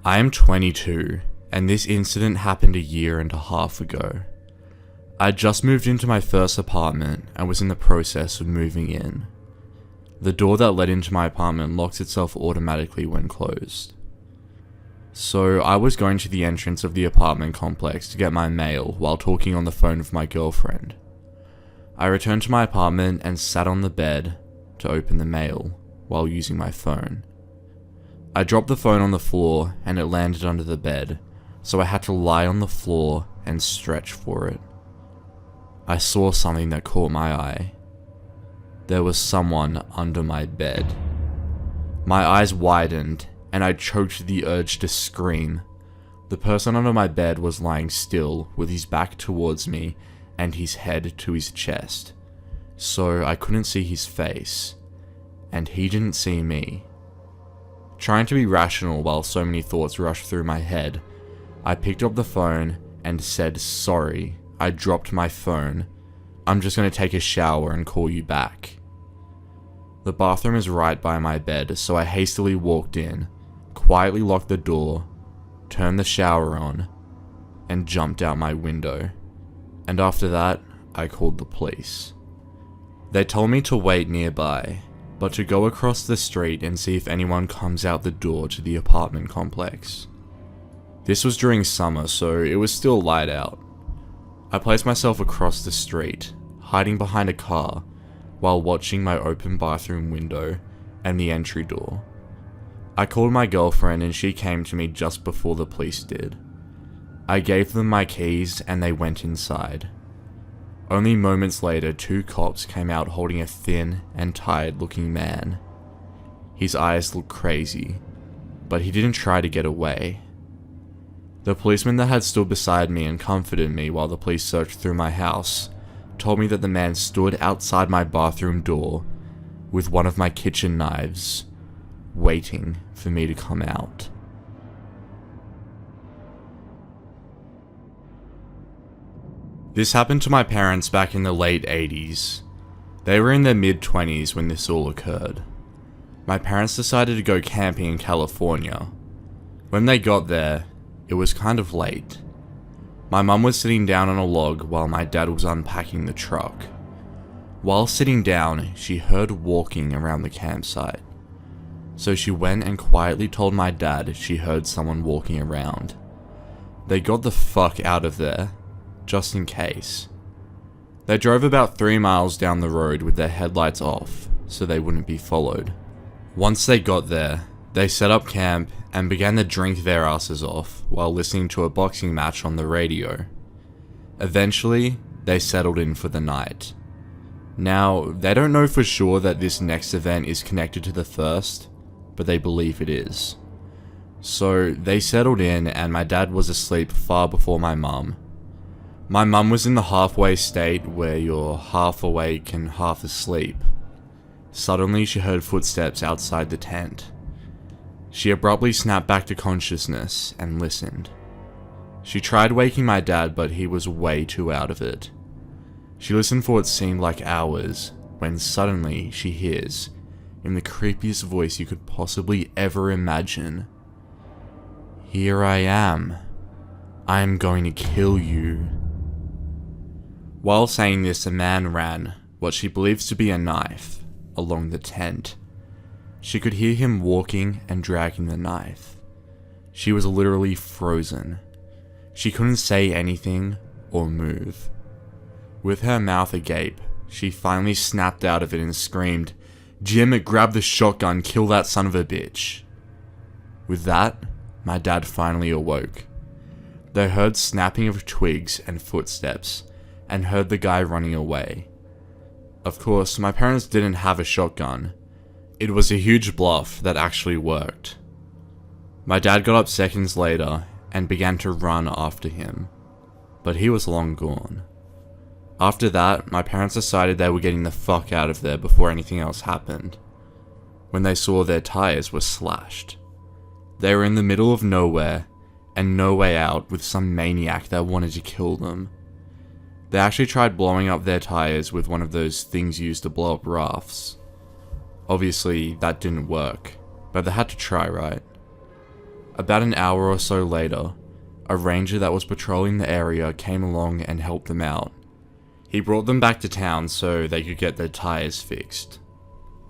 I am 22, and this incident happened a year and a half ago. I just moved into my first apartment and was in the process of moving in. The door that led into my apartment locks itself automatically when closed. So I was going to the entrance of the apartment complex to get my mail while talking on the phone with my girlfriend. I returned to my apartment and sat on the bed to open the mail while using my phone. I dropped the phone on the floor and it landed under the bed, so I had to lie on the floor and stretch for it. I saw something that caught my eye. There was someone under my bed. My eyes widened and I choked the urge to scream. The person under my bed was lying still with his back towards me and his head to his chest, so I couldn't see his face, and he didn't see me. Trying to be rational while so many thoughts rushed through my head, I picked up the phone and said, "Sorry, I dropped my phone. I'm just gonna take a shower and call you back." The bathroom is right by my bed, so I hastily walked in, quietly locked the door, turned the shower on, and jumped out my window. And after that, I called the police. They told me to wait nearby, but to go across the street and see if anyone comes out the door to the apartment complex. This was during summer, so it was still light out. I placed myself across the street, hiding behind a car, while watching my open bathroom window and the entry door. I called my girlfriend and she came to me just before the police did. I gave them my keys and they went inside. Only moments later, 2 cops came out holding a thin and tired looking man. His eyes looked crazy, but he didn't try to get away. The policeman that had stood beside me and comforted me while the police searched through my house told me that the man stood outside my bathroom door with one of my kitchen knives, waiting for me to come out. This happened to my parents back in the late 80s. They were in their mid-20s when this all occurred. My parents decided to go camping in California. When they got there, it was kind of late. My mum was sitting down on a log while my dad was unpacking the truck. While sitting down, she heard walking around the campsite. So she went and quietly told my dad she heard someone walking around. They got the fuck out of there, just in case. They drove about 3 miles down the road with their headlights off, so they wouldn't be followed. Once they got there, they set up camp and began to drink their asses off while listening to a boxing match on the radio. Eventually, they settled in for the night. Now, they don't know for sure that this next event is connected to the first, but they believe it is. So, they settled in and my dad was asleep far before my mum. My mum was in the halfway state where you're half awake and half asleep. Suddenly, she heard footsteps outside the tent. She abruptly snapped back to consciousness and listened. She tried waking my dad, but he was way too out of it. She listened for what seemed like hours, when suddenly she hears, in the creepiest voice you could possibly ever imagine, "Here I am. I am going to kill you." While saying this, a man ran, what she believes to be a knife, along the tent. She could hear him walking and dragging the knife. She was literally frozen. She couldn't say anything or move. With her mouth agape, she finally snapped out of it and screamed, "Jim, grab the shotgun, kill that son of a bitch." With that, my dad finally awoke. They heard snapping of twigs and footsteps, and heard the guy running away. Of course, my parents didn't have a shotgun. It was a huge bluff that actually worked. My dad got up seconds later and began to run after him, but he was long gone. After that, my parents decided they were getting the fuck out of there before anything else happened, when they saw their tires were slashed. They were in the middle of nowhere, and no way out with some maniac that wanted to kill them. They actually tried blowing up their tires with one of those things used to blow up rafts. Obviously, that didn't work, but they had to try, right? About an hour or so later, a ranger that was patrolling the area came along and helped them out. He brought them back to town so they could get their tires fixed.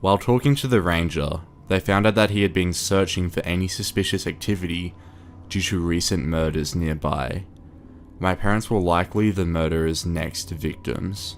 While talking to the ranger, they found out that he had been searching for any suspicious activity due to recent murders nearby. My parents were likely the murderer's next victims.